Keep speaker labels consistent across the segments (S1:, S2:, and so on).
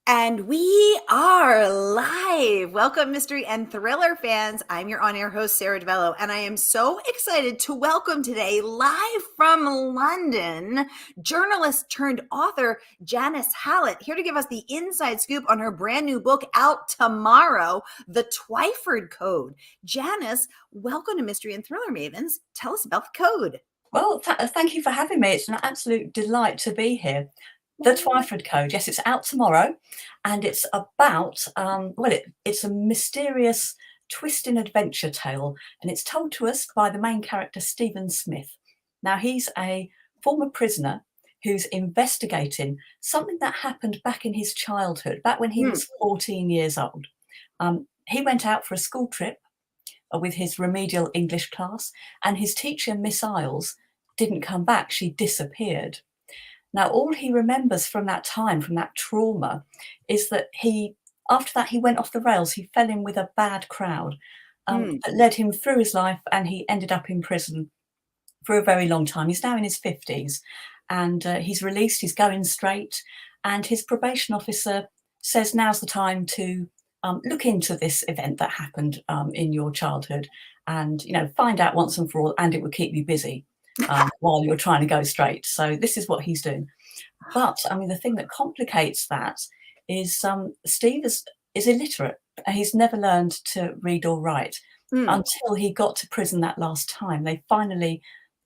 S1: And we are live. Welcome, mystery and thriller fans. I'm your on-air host, Sara DiVello, and I am so excited to welcome today, live from London, journalist turned author Janice Hallett, here to give us the inside scoop on her brand new book out tomorrow, The Twyford Code. Janice, welcome to Mystery and Thriller Mavens. Tell us about the code.
S2: Well, thank you for having me. It's an absolute delight to be here. The Twyford Code, yes, it's out tomorrow, and it's about, it's a mysterious twisting adventure tale, and it's told to us by the main character, Stephen Smith. Now, he's a former prisoner who's investigating something that happened back in his childhood, back when he was 14 years old. He went out for a school trip with his remedial English class, and his teacher, Miss Isles, didn't come back. She disappeared. Now, all he remembers from that time, from that trauma, is that after that, he went off the rails. He fell in with a bad crowd that led him through his life, and he ended up in prison for a very long time. He's now in his 50s, and he's released. He's going straight, and his probation officer says now's the time to look into this event that happened in your childhood, and find out once and for all, and it will keep you busy while you're trying to go straight. So this is what he's doing. But I mean, the thing that complicates that is Steve is illiterate. He's never learned to read or write until he got to prison that last time. They finally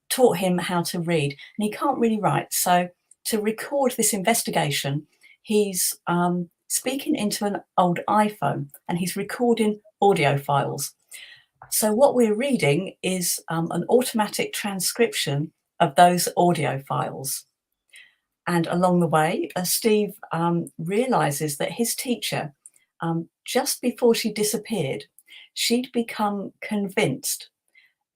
S2: taught him how to read, and he can't really write. So to record this investigation, he's speaking into an old iPhone, and he's recording audio files. So what we're reading is an automatic transcription of those audio files. And along the way, Steve realizes that his teacher, just before she disappeared, she'd become convinced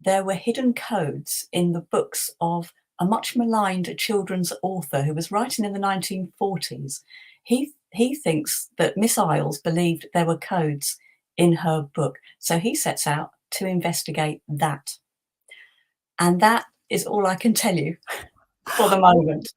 S2: there were hidden codes in the books of a much maligned children's author who was writing in the 1940s. He thinks that Miss Isles believed there were codes in her book. So he sets out to investigate that. And that is all I can tell you for the moment.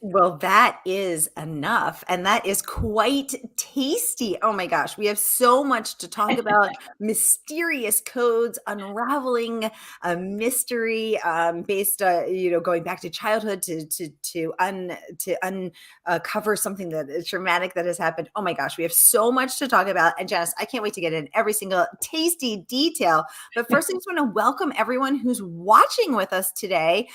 S1: Well, that is enough. And that is quite tasty. Oh my gosh. We have so much to talk about. Mysterious codes, unraveling a mystery based, going back to childhood to uncover something that is traumatic that has happened. Oh my gosh. We have so much to talk about. And Janice, I can't wait to get in every single tasty detail. But first, I just want to welcome everyone who's watching with us today.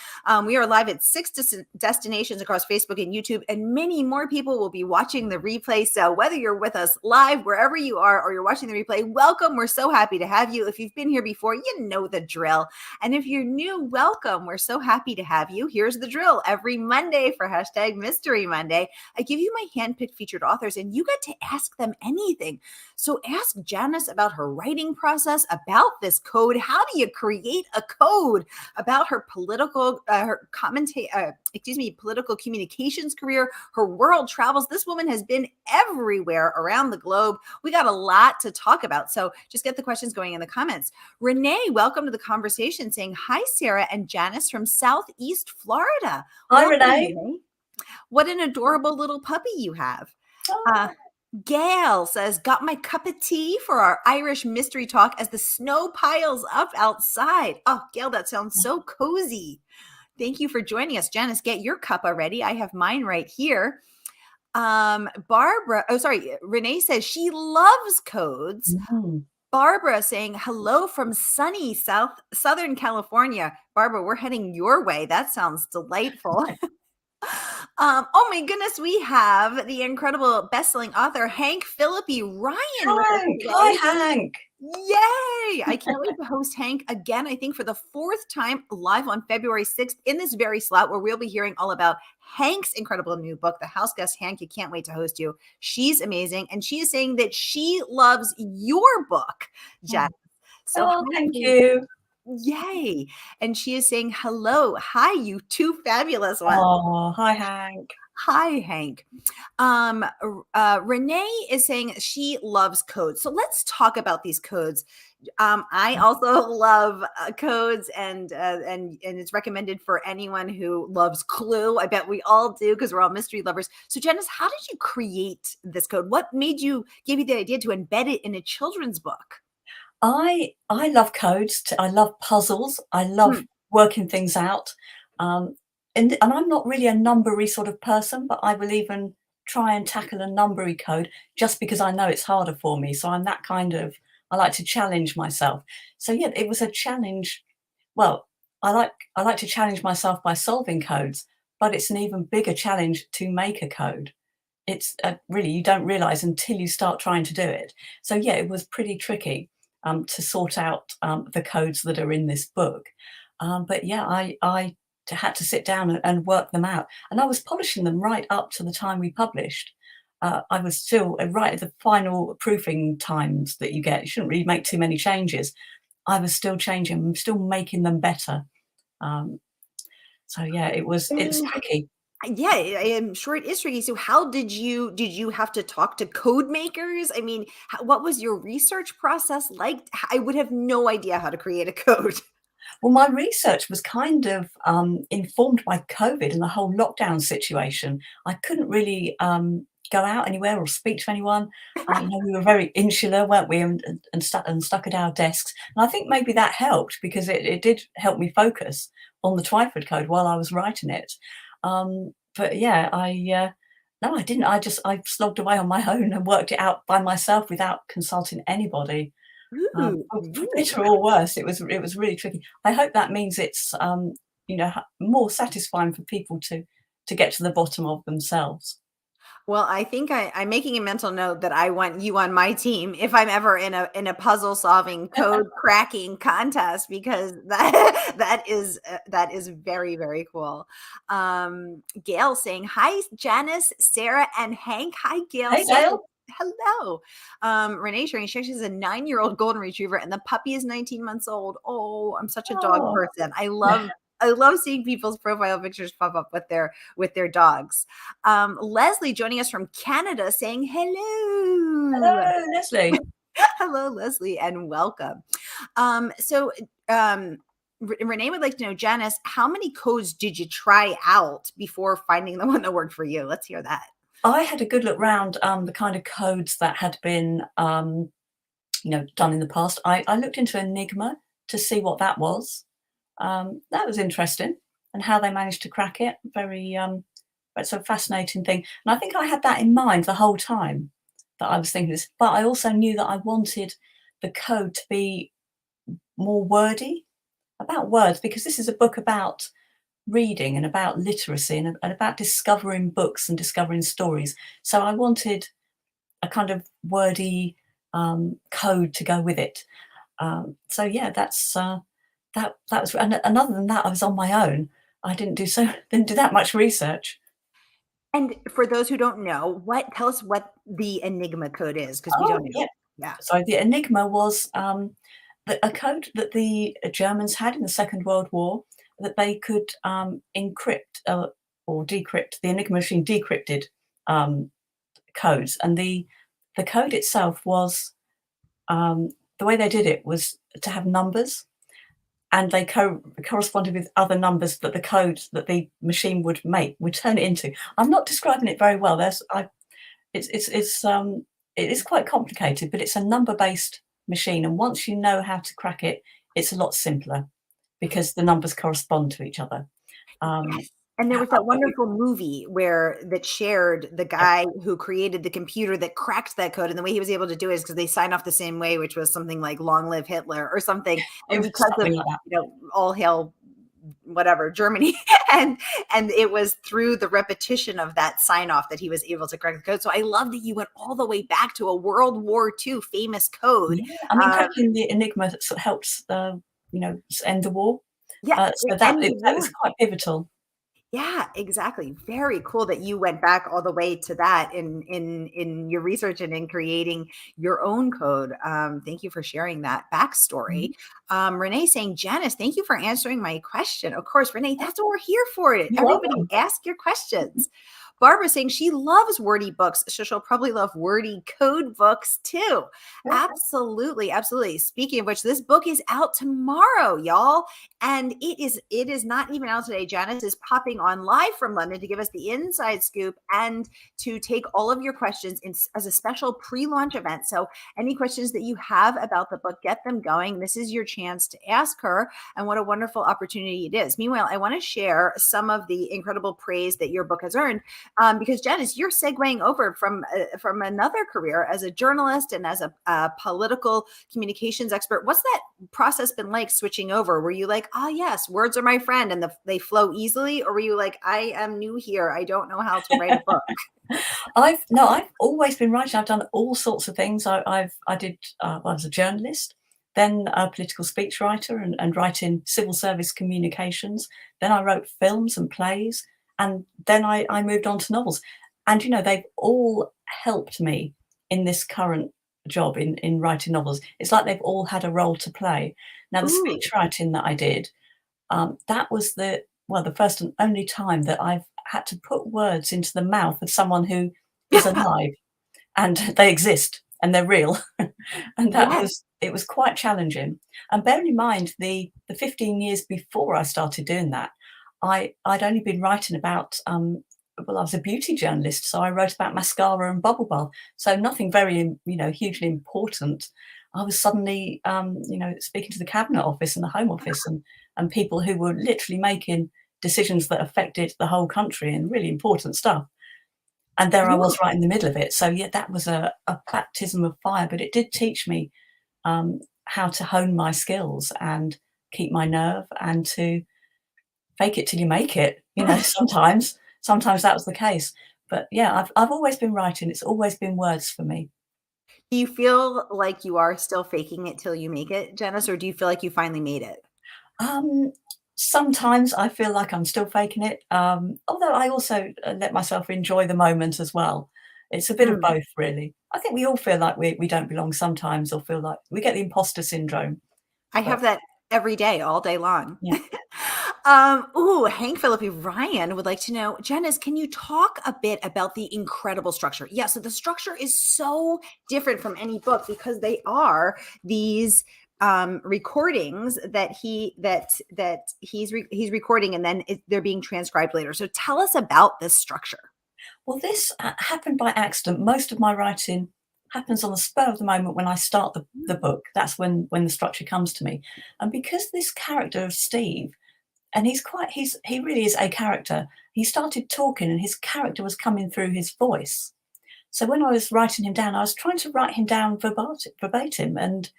S1: We are live at 6 destinations across Facebook and YouTube, and many more people will be watching the replay. So whether you're with us live, wherever you are, or you're watching the replay, welcome. We're so happy to have you. If you've been here before, you know the drill. And if you're new, welcome. We're so happy to have you. Here's the drill. Every Monday for #Mystery Monday, I give you my handpicked featured authors, and you get to ask them anything. So ask Janice about her writing process, about this code. How do you create a code? About her political, political communications career, her world travels. This woman has been everywhere around the globe. We got a lot to talk about. So just get the questions going in the comments. Renee, welcome to the conversation, saying, hi, Sara and Janice from Southeast Florida.
S2: Hi,
S1: Welcome,
S2: Renee.
S1: What an adorable little puppy you have. Gail says, got my cup of tea for our Irish mystery talk as the snow piles up outside. Oh, Gail, that sounds so cozy. Thank you for joining us. Janice, get your cup already. I have mine right here. Renee says she loves codes. Barbara saying, hello from sunny Southern California. Barbara, we're heading your way. That sounds delightful. Oh my goodness, we have the incredible best-selling author Hank Philippi Ryan.
S2: Hi, Hank.
S1: Yay! I can't wait to host Hank again, I think for the 4th time, live on February 6th in this very slot where we'll be hearing all about Hank's incredible new book, The House Guest Hank. You can't wait to host you. She's amazing. And she is saying that she loves your book, Janice.
S2: So thank you.
S1: Yay. And she is saying, hello. Hi, you two fabulous ones.
S2: Oh, hi, Hank.
S1: Hi, Hank. Renee is saying she loves codes. So let's talk about these codes. I also love codes, and it's recommended for anyone who loves Clue. I bet we all do because we're all mystery lovers. So, Janice, how did you create this code? What gave you the idea to embed it in a children's book?
S2: I love codes. I love puzzles. I love
S1: Hmm.
S2: working things out. Um, and I'm not really a numbery sort of person, but I will even try and tackle a numbery code just because I know it's harder for me. So I'm that kind of, I like to challenge myself. So yeah, it was a challenge. Well, I like to challenge myself by solving codes, but it's an even bigger challenge to make a code. It's really, you don't realize until you start trying to do it. So yeah, it was pretty tricky to sort out the codes that are in this book. But yeah, I had to sit down and work them out, and I was polishing them right up to the time we published. I was still right at the final proofing times that you get. You shouldn't really make too many changes. I was still changing them, still making them better. Um, so yeah, it's
S1: And
S2: tricky.
S1: yeah, I am sure it is tricky. So, how did you have to talk to code makers? I mean, what was your research process like? I would have no idea how to create a code.
S2: Well, my research was kind of informed by COVID and the whole lockdown situation. I couldn't really go out anywhere or speak to anyone. We were very insular, weren't we, and stuck at our desks. And I think maybe that helped because it did help me focus on the Twyford Code while I was writing it. But yeah, no, I didn't. I slogged away on my own and worked it out by myself without consulting anybody.
S1: Ooh,
S2: For
S1: ooh.
S2: better or worse, it was really tricky. I hope that means it's, more satisfying for people to get to the bottom of themselves.
S1: Well, I think I'm making a mental note that I want you on my team if I'm ever in a puzzle solving code cracking contest because that is very very cool. Gail saying hi, Janice, Sarah, and Hank. Hi, Gail.
S2: Hey,
S1: So
S2: Dale.
S1: hello. Renee sharing she's a 9-year old golden retriever and the puppy is 19 months old. Oh, I'm such a dog
S2: Oh.
S1: person. I love seeing people's profile pictures pop up with their dogs. Leslie joining us from Canada saying hello.
S2: Hello, Leslie.
S1: Hello, Leslie, and welcome. So, Renee would like to know, Janice, how many codes did you try out before finding the one that worked for you? Let's hear that.
S2: I had a good look round, the kind of codes that had been, done in the past. I looked into Enigma to see what that was. That was interesting, and how they managed to crack it. It's a fascinating thing, and I think I had that in mind the whole time that I was thinking this. But I also knew that I wanted the code to be more wordy about words because this is a book about reading and about literacy and about discovering books and discovering stories. So I wanted a kind of wordy code to go with it. So yeah, that was, and other than that, I was on my own. I didn't do that much research.
S1: And for those who don't know, tell us what the Enigma code is because we
S2: Oh
S1: don't know.
S2: yeah.
S1: Yeah.
S2: So the Enigma was a code that the Germans had in the Second World War that they could encrypt or decrypt. The Enigma machine decrypted um, codes, and the code itself was the way they did it was to have numbers, and they corresponded with other numbers that the code that the machine would turn it into. I'm not describing it very well. It is quite complicated, but it's a number-based machine, and once you know how to crack it, it's a lot simpler because the numbers correspond to each other. Um,
S1: Yes. And there
S2: how
S1: was that
S2: about you?
S1: wonderful movie that shared the guy who created the computer that cracked that code, and the way he was able to do it is because they signed off the same way, which was something like "Long live Hitler" or something.
S2: It
S1: And
S2: was
S1: because of
S2: something like that.
S1: all hail whatever Germany, and it was through the repetition of that sign off that he was able to crack the code. So I love that you went all the way back to a World War II famous code.
S2: Yeah, I mean,
S1: Um,
S2: cracking the Enigma sort of helps, end the war.
S1: yeah,
S2: So
S1: and the
S2: that was
S1: war.
S2: quite pivotal.
S1: Yeah, exactly. Very cool that you went back all the way to that in your research and in creating your own code. Thank you for sharing that backstory.
S2: Mhm.
S1: Renee saying, Janice, thank you for answering my question. Of course, Renee, that's what we're here for. It.
S2: You're
S1: Everybody,
S2: welcome.
S1: ask your questions. Barbara saying she loves wordy books, so she'll probably love wordy code books too. Absolutely, absolutely. Speaking of which, this book is out tomorrow, y'all, and it is not even out today. Janice is popping on live from London to give us the inside scoop and to take all of your questions as a special pre-launch event. So any questions that you have about the book, get them going. This is your chance to ask her, and what a wonderful opportunity it is. Meanwhile, I want to share some of the incredible praise that your book has earned, because Janice, you're segueing over from another career as a journalist and as a political communications expert. What's that process been like switching over? Were you like, yes, words are my friend and they flow easily? Or were you like, I am new here, I don't know how to write a book?
S2: I've always been writing. I've done all sorts of things. I was a journalist, then a political speechwriter and writing civil service communications. Then I wrote films and plays, and then I moved on to novels. And they've all helped me in this current job in writing novels. It's like they've all had a role to play. Now, the
S1: Ooh.
S2: speechwriting that I did, that was the first and only time that I've had to put words into the mouth of someone who is alive and they exist and they're real. And
S1: Yes.
S2: it was quite challenging. And bearing in mind the 15 years before I started doing that, I'd only been writing about, I was a beauty journalist, so I wrote about mascara and bubble bath. So nothing very, hugely important. I was suddenly, speaking to the Cabinet Office and the Home Office and people who were literally making decisions that affected the whole country and really important stuff. And there I was right in the middle of it. So yeah, that was a baptism of fire, but it did teach me how to hone my skills and keep my nerve and to fake it till you make it. Sometimes that was the case. But yeah, I've always been writing. It's always been words for me.
S1: Do you feel like you are still faking it till you make it, Janice, or do you feel like you finally made it?
S2: Um, Sometimes I feel like I'm still faking it, although I also let myself enjoy the moment as well. It's a bit of
S1: Mm.
S2: both, really. I think we all feel like we don't belong sometimes, or feel like we get the imposter syndrome.
S1: I
S2: But
S1: have that every day, all day long.
S2: yeah,
S1: Ooh, Hank Philippi Ryan would like to know, Janice, can you talk a bit about the incredible structure? Yeah, so the structure is so different from any book because they are these recordings that he's recording, and then they're being transcribed later. So tell us about this structure.
S2: well, this happened by accident. Most of my writing happens on the spur of the moment when I start the book. That's when the structure comes to me, and because this character of Steve, and he really is a character. He started talking, and his character was coming through his voice. So when I was writing him down, I was trying to write him down verbatim, and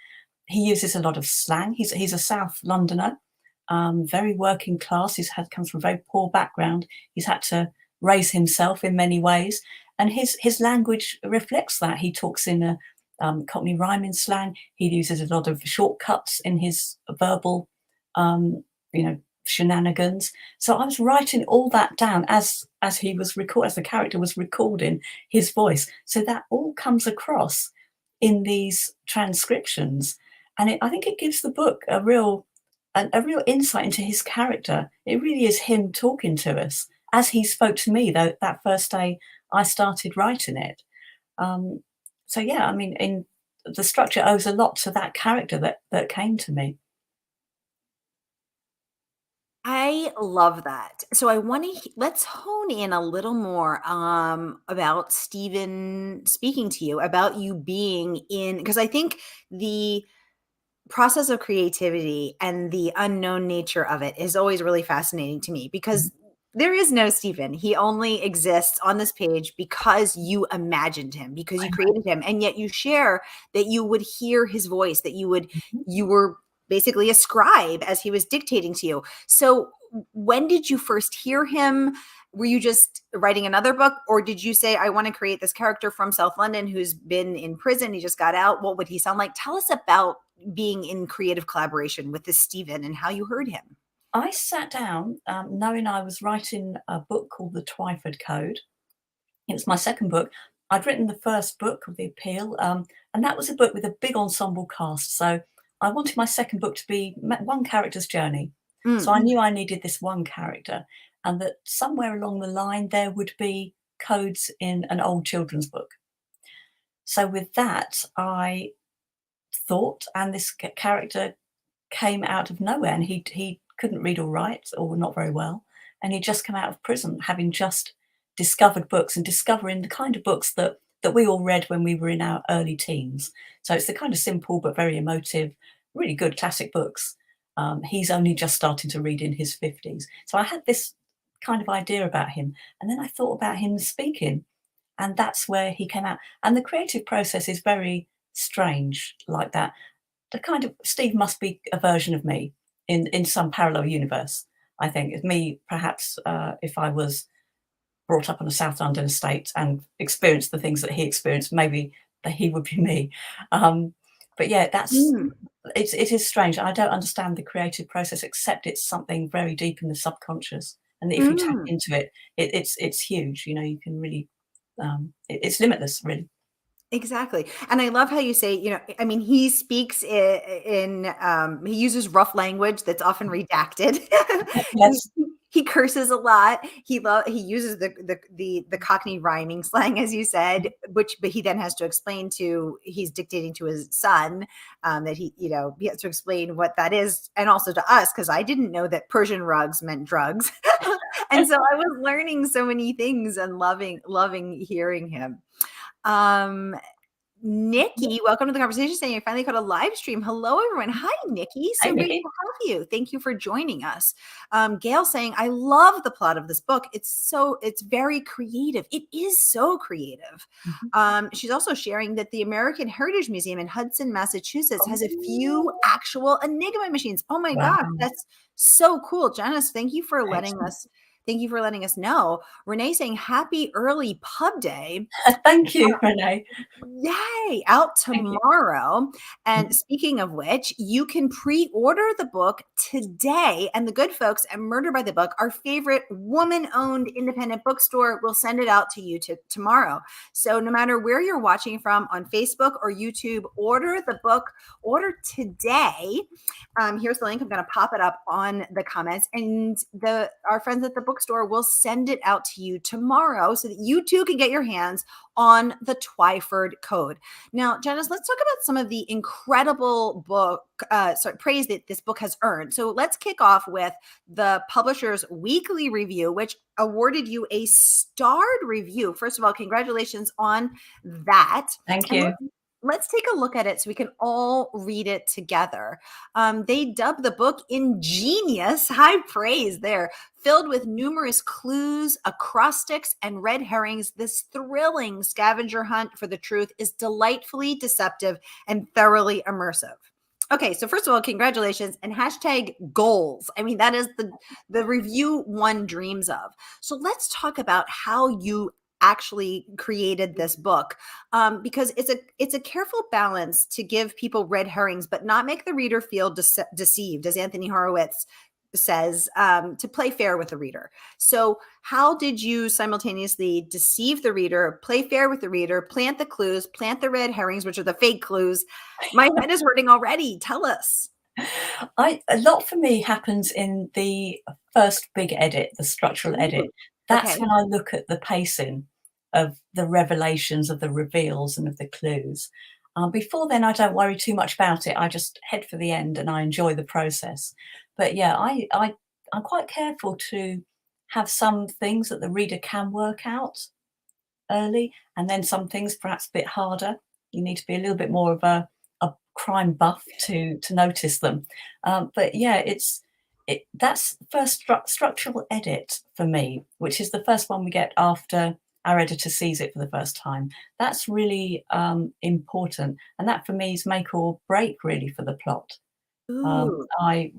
S2: he uses a lot of slang. He's a South Londoner, very working class. Comes from a very poor background. He's had to raise himself in many ways, and his language reflects that. He talks in a Cockney rhyming slang. He uses a lot of shortcuts in his verbal, um, you know, shenanigans. So I was writing all that down as the character was recording his voice. So that all comes across in these transcriptions, and I think it gives the book a real insight into his character. It really is him talking to us as he spoke to me that first day I started writing it. Um, so yeah, I mean, in the structure owes a lot to that character that came to me.
S1: I love that. So I want to let's hone in a little more about Stephen speaking to you, about you being in, because I think the process of creativity and the unknown nature of it is always really fascinating to me, because there is no Stephen. He only exists on this page because you imagined him, because you created him, and yet you share that you would hear his voice, that
S2: Mhm.
S1: you were basically a scribe as he was dictating to you. So when did you first hear him? Were you just writing another book, or did you say, I want to create this character from South London who's been in prison, he just got out, what would he sound like? Tell us about being in creative collaboration with this Stephen and how you heard him.
S2: I sat down, knowing I was writing a book called the Twyford Code. It was my second book. I'd written the first book of The Appeal, and that was a book with a big ensemble cast. So I wanted my second book to be one character's journey. So
S1: Mm.
S2: I knew I needed this one character, and that somewhere along the line there would be codes in an old children's book. So with that, I thought, and this character came out of nowhere, and he couldn't read or write, or not very well, and he'd just come out of prison, having just discovered books and discovering the kind of books that we all read when we were in our early teens. So it's the kind of simple but very emotive, really good classic books. He's only just starting to read in his 50s. So I had this kind of idea about him, and then I thought about him speaking, and that's where he came out. And the creative process is very strange like that. The kind of Steve must be a version of me in some parallel universe. I think it's me, perhaps, if I was brought up on a South London estate and experienced the things that he experienced, maybe that he would be me. But yeah,
S1: Mm,
S2: it is strange. I don't understand the creative process, except it's something very deep in the subconscious, and if you tap
S1: mm.
S2: into it, it's huge. You know, you can really, it's limitless, really.
S1: Exactly. And I love how you say, I mean, he speaks he uses rough language that's often redacted. He
S2: Yes,
S1: he curses a lot. He uses the Cockney rhyming slang, as you said, but he then has to explain he's dictating to his son, that he has to explain what that is, and also to us, because I didn't know that Persian rugs meant drugs. And so I was learning so many things and loving hearing him. Um, Nikki, welcome to the conversation saying you finally caught a live stream. Hello, everyone. Hi, Nikki.
S2: hey,
S1: So great
S2: Nikki.
S1: to have you. Thank you for joining us. Gail saying, I love the plot of this book. It's very creative. It is so creative.
S2: Mhm.
S1: She's also sharing that the American Heritage Museum in Hudson, Massachusetts has a few
S2: Oh,
S1: actual Enigma machines. Oh my
S2: wow,
S1: gosh, that's so cool. Janice, thank you for letting
S2: excellent.
S1: us. Thank you for letting us know. Renee saying happy early pub day.
S2: Thank you, Renee.
S1: Yay, out
S2: Thank you.
S1: tomorrow. And
S2: Mhm.
S1: speaking of which, you can pre-order the book today. And the good folks at Murder by the Book, our favorite woman-owned independent bookstore, will send it out to you tomorrow. So no matter where you're watching from, on Facebook or YouTube, order the book, order today. Here's the link. I'm going to pop it up on the comments, and our friends at the bookstore will send it out to you tomorrow so that you too can get your hands on the Twyford Code. Now, Janice, let's talk about some of the incredible praise that this book has earned. So let's kick off with the publisher's weekly review, which awarded you a starred review. First of all, congratulations on that.
S2: Thank
S1: And
S2: you.
S1: let's take a look at it so we can all read it together. They dubbed the book ingenious, high praise there, filled with numerous clues, acrostics, and red herrings. This thrilling scavenger hunt for the truth is delightfully deceptive and thoroughly immersive. Okay, so first of all, congratulations and hashtag goals. I mean, that is the review one dreams of. So let's talk about how you actually created this book, because it's a careful balance to give people red herrings but not make the reader feel deceived, as Anthony Horowitz says, to play fair with the reader. So how did you simultaneously deceive the reader, play fair with the reader, plant the clues, plant the red herrings, which are the fake clues? My head is hurting already. Tell us.
S2: A lot for me happens in the first big edit, the structural edit.
S1: Ooh,
S2: That's
S1: okay.
S2: when I look at the pacing of the revelations, of the reveals, and of the clues. Before then, I don't worry too much about it. I just head for the end, and I enjoy the process. But yeah, I'm quite careful to have some things that the reader can work out early, and then some things perhaps a bit harder. You need to be a little bit more of a crime buff to notice them. But yeah, that's first structural edit for me, which is the first one we get after our editor sees it for the first time. That's really important, and that for me is make or break really for the plot.
S1: Ooh.
S2: I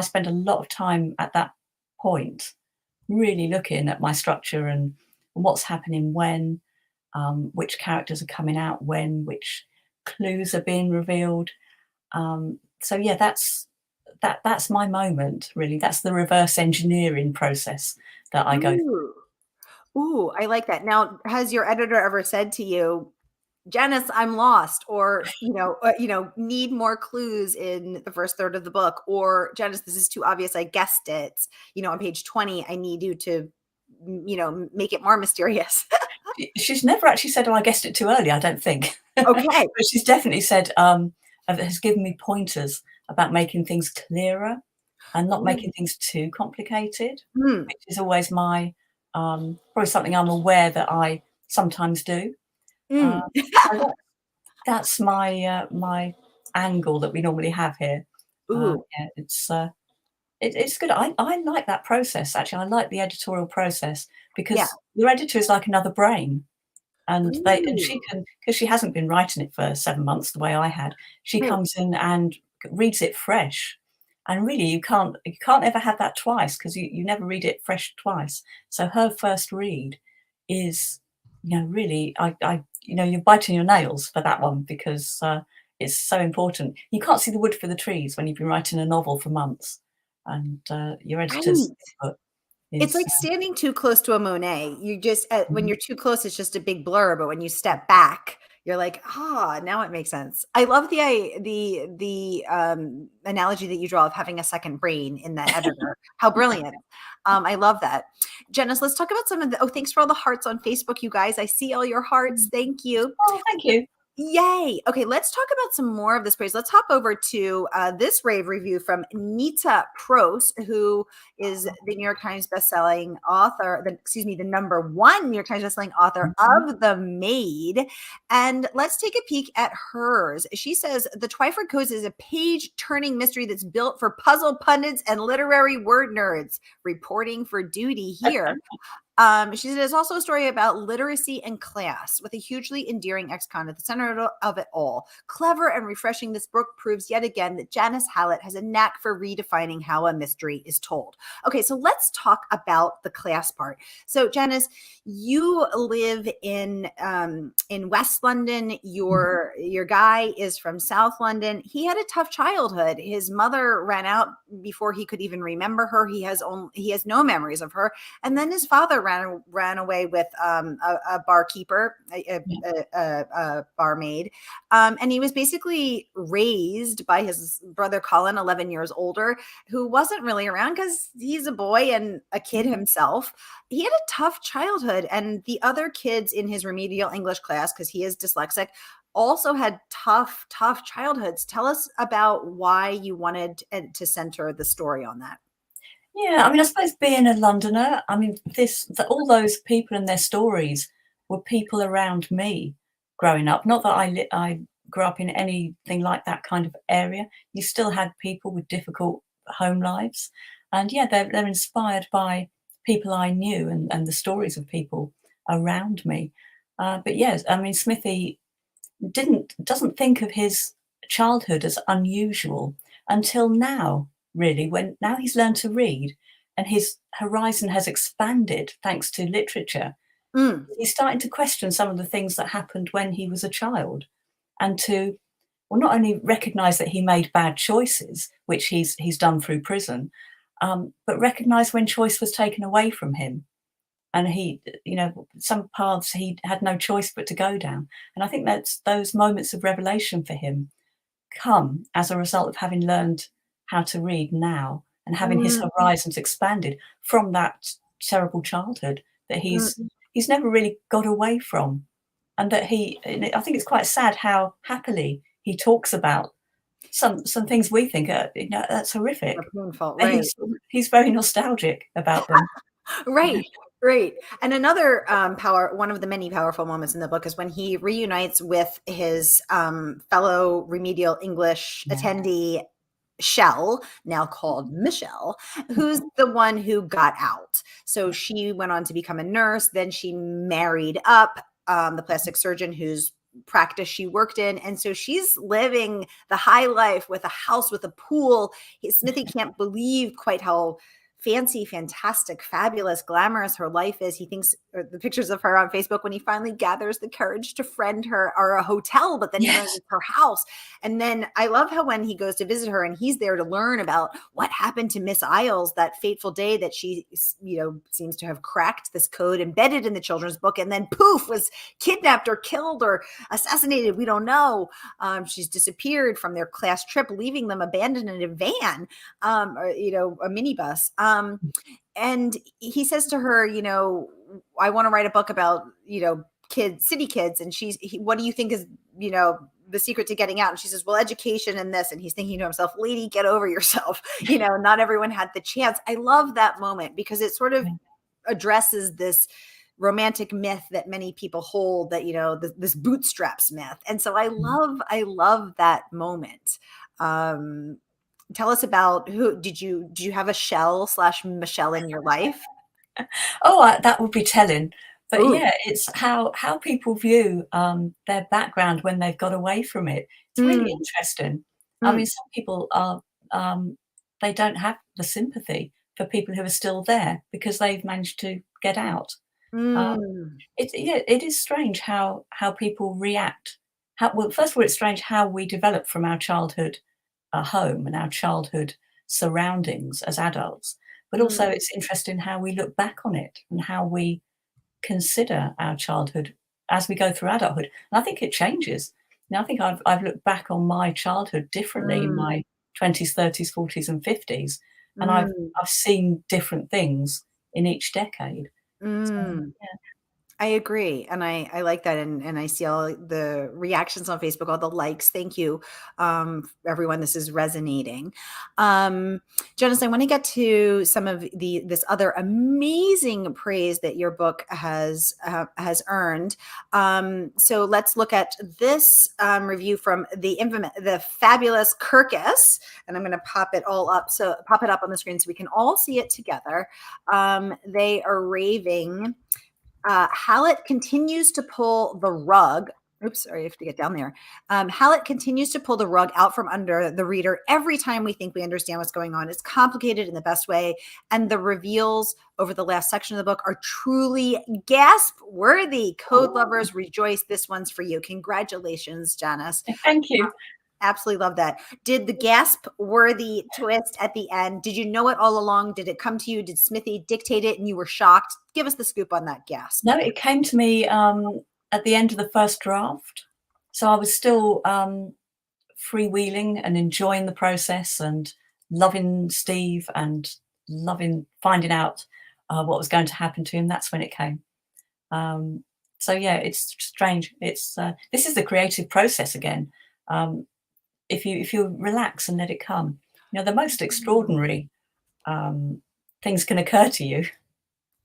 S2: spend a lot of time at that point, really looking at my structure and what's happening when, which characters are coming out when, which clues are being revealed. So yeah, that's my moment really. That's the reverse engineering process that I go through.
S1: Ooh. Ooh, I like that. Now, has your editor ever said to you, Janice, I'm lost, or need more clues in the first third of the book, or Janice, this is too obvious. I guessed it. On page 20, I need you to, make it more mysterious.
S2: She's never actually said, "Oh, I guessed it too early," I don't think.
S1: Okay.
S2: But she's definitely said, has given me pointers about making things clearer and not
S1: Ooh.
S2: making things too complicated,
S1: Mm.
S2: which is always my, probably something I'm aware that I sometimes do. Uh,
S1: Mm.
S2: so that's my, my angle that we normally have here.
S1: Ooh.
S2: Yeah, it's good. I like that process, actually. I like the editorial process
S1: Yeah.
S2: because your editor is like another brain. And she
S1: Ooh.
S2: can, because she hasn't been writing it for 7 months the way I had, she
S1: Right.
S2: comes in and reads it fresh. And really, you can't ever have that twice because you never read it fresh twice. So her first read is, really, you're biting your nails for that one because, it's so important. You can't see the wood for the trees when you've been writing a novel for months, and, your editor's
S1: Right.
S2: input
S1: It's
S2: is,
S1: like standing too close to a Monet. You just when
S2: mhm,
S1: you're too close, it's just a big blur, but when you step back, you're like, "Ah, now it makes sense." I love the analogy that you draw of having a second brain in the editor. How brilliant. I love that. Janice, let's talk about some of the thanks for all the hearts on Facebook, you guys. I see all your hearts.
S2: mhm.
S1: Thank you.
S2: Oh, thank you.
S1: Yay. Okay, let's talk about some more of this praise. Let's hop over to this rave review from Nita Prost, who is the New York Times bestselling author, the number one New York Times bestselling author
S2: Mhm.
S1: of The Maid. And let's take a peek at hers. She says the Twyford Code is a page-turning mystery that's built for puzzle pundits and literary word nerds. Reporting for duty here. She said it's also a story about literacy and class with a hugely endearing ex-con at the center of it all. Clever and refreshing, this book proves yet again that Janice Hallett has a knack for redefining how a mystery is told. Okay, so let's talk about the class part. So Janice, you live in West London.
S2: Mhm.
S1: Your guy is from South London. He had a tough childhood. His mother ran out before he could even remember her. He has no memories of her, and then his father ran away with a barkeeper,
S2: Yeah.
S1: a barmaid, and he was basically raised by his brother Colin, 11 years older, who wasn't really around because he's a boy and a kid
S2: Mhm.
S1: himself. He had a tough childhood, and the other kids in his remedial English class, because he is dyslexic, also had tough childhoods. Tell us about why you wanted to center the story on that.
S2: Yeah, I mean, I suppose being a Londoner, I mean, all those people and their stories were people around me growing up. Not that I grew up in anything like that kind of area. You still had people with difficult home lives, and yeah, they're inspired by people I knew and the stories of people around me. But yes, I mean, Smithy doesn't think of his childhood as unusual until now, really, when now he's learned to read and his horizon has expanded thanks to literature.
S1: Mm,
S2: He's starting to question some of the things that happened when he was a child and to, well, not only recognize that he made bad choices, which he's done through prison, but recognize when choice was taken away from him and some paths he had no choice but to go down. And I think that's those moments of revelation for him come as a result of having learned how to read now and having his
S1: mm,
S2: horizons expanded from that terrible childhood that he's
S1: mm.
S2: he's never really got away from. And that I think it's quite sad how happily he talks about some things we think are, that's
S1: Are
S2: horrific.
S1: painful,
S2: And
S1: right.
S2: he's very nostalgic about them.
S1: Right, right. And another one of the many powerful moments in the book is when he reunites with his fellow remedial English
S2: Yeah.
S1: attendee, Shell, now called Michelle, who's the one who got out. So she went on to become a nurse. Then she married up the plastic surgeon whose practice she worked in. And so she's living the high life with a house with a pool. Smithy can't believe quite how fancy, fantastic, fabulous, glamorous her life is. He thinks the pictures of her on Facebook when he finally gathers the courage to friend her are a hotel, but then he learns
S2: Yes.
S1: it's her house. And then I love how when he goes to visit her and he's there to learn about what happened to Miss Isles that fateful day that she, seems to have cracked this code embedded in the children's book and then poof was kidnapped or killed or assassinated. We don't know. She's disappeared from their class trip, leaving them abandoned in a van, or, a minibus. And he says to her, I want to write a book about, kids, city kids. And what do you think is, the secret to getting out? And she says, well, education and this. And he's thinking to himself, lady, get over yourself. Not everyone had the chance. I love that moment because it sort of addresses this romantic myth that many people hold, that, this bootstraps myth. And so I love that moment. Tell us about did you have a Shell/Michelle in your life?
S2: Oh, that would be telling. But
S1: Ooh.
S2: yeah, it's how people view their background when they've got away from it. It's really
S1: Mm,
S2: interesting. I mean,
S1: mm,
S2: some people are they don't have the sympathy for people who are still there because they've managed to get out. Um,
S1: mm,
S2: it is strange how people react. Well, first of all, it's strange how we develop from our childhood home and our childhood surroundings as adults. But also,
S1: mm,
S2: it's interesting how we look back on it and how we consider our childhood as we go through adulthood. And I think it changes. Now, I think I've looked back on my childhood differently in
S1: mm,
S2: my 20s, 30s, 40s, and 50s, and
S1: mm,
S2: I've seen different things in each decade. So,
S1: mm.
S2: yeah.
S1: I agree. And I like that. And I see all the reactions on Facebook, all the likes. Thank you, everyone. This is resonating. Janice, I want to get to some of this other amazing praise that your book has earned. So let's look at this review from the fabulous Kirkus. And I'm going to pop it up on the screen so we can all see it together. They are raving. Hallett continues to pull the rug. Oops, sorry, I have to get down there. Hallett continues to pull the rug out from under the reader every time we think we understand what's going on. It's complicated in the best way. And the reveals over the last section of the book are truly gasp worthy. Code lovers rejoice. This one's for you. Congratulations, Janice.
S2: Thank you.
S1: Absolutely love that. Did the gasp worthy twist at the end, did you know it all along? Did it come to you? Did Smithy dictate it and you were shocked? Give us the scoop on that gasp.
S2: No, it came to me at the end of the first draft. So I was still freewheeling and enjoying the process and loving Steve and loving finding out what was going to happen to him. That's when it came. So yeah, it's strange. It's this is the creative process again. If you relax and let it come, the most extraordinary things can occur to you.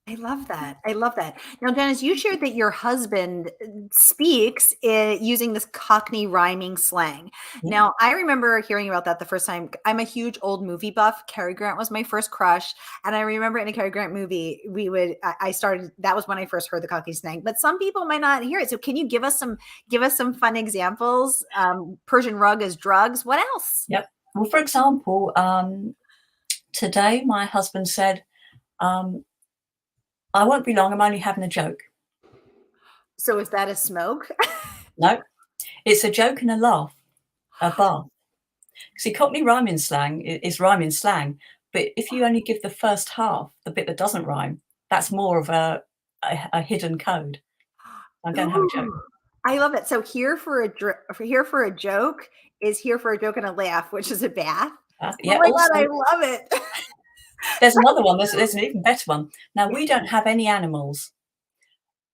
S1: I love that. I love that. Now, Janice, you shared that your husband speaks using this Cockney rhyming slang.
S2: Yeah.
S1: Now, I remember hearing about that the first time. I'm a huge old movie buff. Cary Grant was my first crush. And I remember in a Cary Grant movie, that was when I first heard the Cockney slang, but some people might not hear it. So can you give us some fun examples? Persian rug as drugs. What else?
S2: Yep. Well, for example, today my husband said, I won't be long, I'm only having a joke.
S1: So is that a smoke?
S2: No, it's a joke and a laugh, a bath. See, Cockney rhyming slang is rhyming slang, but if you only give the first half, the bit that doesn't rhyme, that's more of a hidden code. I'm going to have a joke.
S1: Ooh, I love it. So here for a joke is here for a joke and a laugh, which is a bath. Oh
S2: Yeah,
S1: my God,
S2: also,
S1: I love it.
S2: there's another one. There's an even better one. Now, we don't have any animals,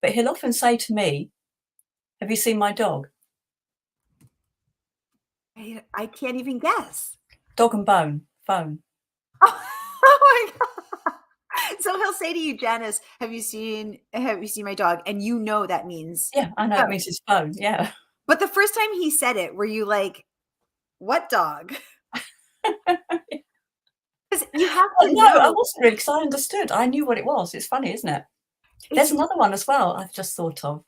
S2: but he'll often say to me, have you seen my dog?
S1: I can't even guess.
S2: Dog and bone, phone.
S1: Oh my God. So he'll say to you, Janice, have you seen my dog? And that means
S2: Yeah, I know,
S1: oh.
S2: it means his phone, yeah.
S1: But the first time he said it, were you like, what dog? Because you have to
S2: No, I
S1: know.
S2: wasn't really, because I understood. I knew what it was. It's funny, isn't it? There's
S1: It's
S2: another one as well I've just thought of.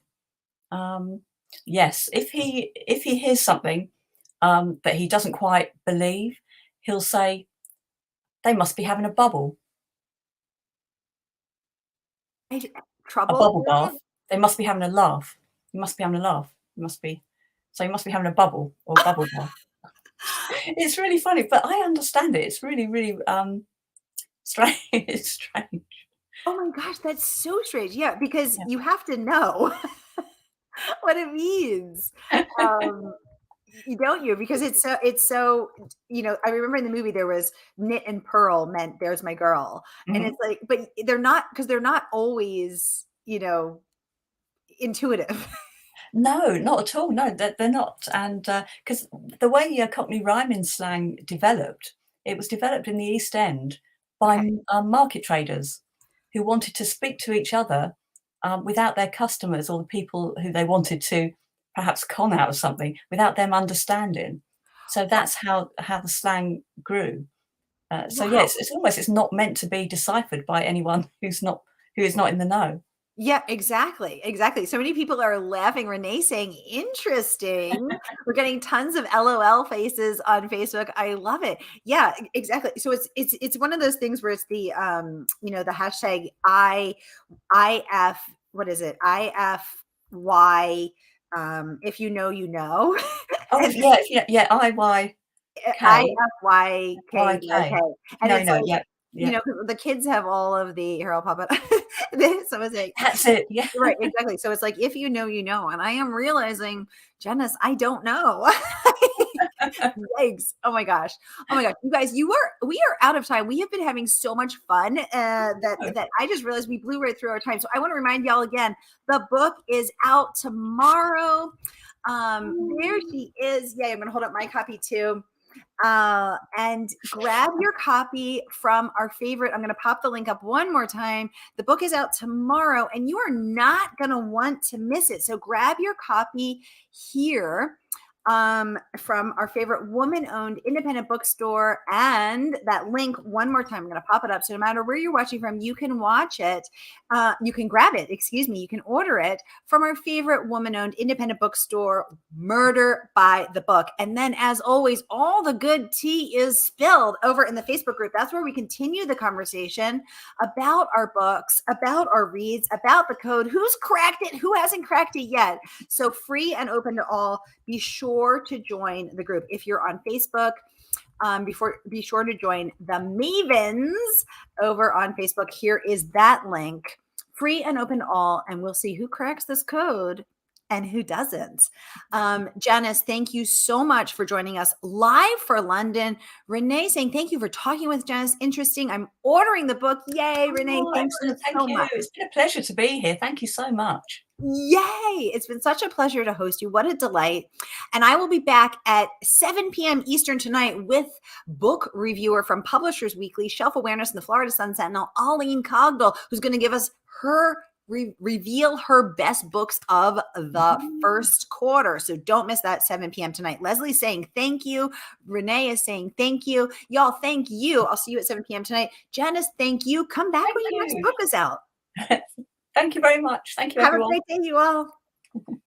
S2: Yes, if he hears something that he doesn't quite believe, he'll say, "They must be having a bubble, a
S1: trouble
S2: bubble bath. They must be having a laugh. You must be having a laugh. You must be so you must be having a bubble or bubble bath." It's really funny, but I understand it. It's really, really strange. It's strange.
S1: Oh my gosh, that's so strange. Yeah, because
S2: Yeah.
S1: you have to know what it means. Um, You don't you? Because it's so, I remember in the movie there was knit and purl meant there's my girl. And
S2: Mhm.
S1: it's like, but they're not always, intuitive.
S2: No, not at all. No, they're not. And because the way Cockney rhyming slang developed, it was developed in the East End by
S1: Okay.
S2: market traders who wanted to speak to each other without their customers or the people who they wanted to perhaps con out of something, without them understanding. So
S1: Wow.
S2: that's how the slang grew. So yeah,
S1: Wow.
S2: it's almost it's not meant to be deciphered by anyone who is not in the know.
S1: Yeah, exactly, exactly. So many people are laughing. Renee saying, "Interesting." We're getting tons of LOL faces on Facebook. I love it. Yeah, exactly. So it's one of those things where it's the hashtag IF, what is it? IFY, if you know, you know.
S2: Oh
S1: And
S2: yeah, yeah, yeah. IYK.
S1: IFYKYK.
S2: YK.
S1: And
S2: No,
S1: it's
S2: no,
S1: like,
S2: yeah, yeah.
S1: 'cause the kids have all of the here, I'll pop it. Someone's like,
S2: That's it, yeah.
S1: right, exactly. So it's like, if you know, you know. And I am realizing, Janice, I don't know. Yikes. Oh my gosh. Oh my gosh. You guys, we are out of time. We have been having so much fun that I just realized we blew right through our time. So I want to remind y'all again, the book is out tomorrow. There she is. Yay, I'm gonna hold up my copy too. And grab your copy from our favorite. I'm going to pop the link up one more time. The book is out tomorrow, and you are not going to want to miss it. So grab your copy here from our favorite woman-owned independent bookstore. And that link, one more time, I'm going to pop it up. So no matter where you're watching from, you can watch it. You can grab it. Excuse me. You can order it from our favorite woman-owned independent bookstore, Murder by the Book. And then, as always, all the good tea is spilled over in the Facebook group. That's where we continue the conversation about our books, about our reads, about the code, who's cracked it, who hasn't cracked it yet. So free and open to all. Be sure to join the group. If you're on Facebook, be sure to join the Mavens over on Facebook. Here is that link, free and open to all, and we'll see who cracks this code and who doesn't. Janice, thank you so much for joining us live for London. Renee saying thank you for talking with Janice. Interesting. I'm ordering the book. Yay, Renee.
S2: Oh,
S1: Thanks
S2: excellent.
S1: so
S2: Thank you.
S1: much.
S2: It's been a pleasure to be here. Thank you so much.
S1: Yay! It's been such a pleasure to host you. What a delight. And I will be back at 7 p.m. Eastern tonight with book reviewer from Publishers Weekly, Shelf Awareness, and the Florida Sun Sentinel, Aline Cogdell, who's going to give us reveal her best books of the first quarter. So don't miss that 7 p.m. tonight. Leslie's saying thank you. Renee is saying thank you. Y'all, thank you. I'll see you at 7 p.m. tonight. Janice, thank you. Come back
S2: Thank
S1: when your next
S2: you.
S1: book is out.
S2: Thank you very much. Thank you,
S1: Have a
S2: everyone.
S1: great day, you all.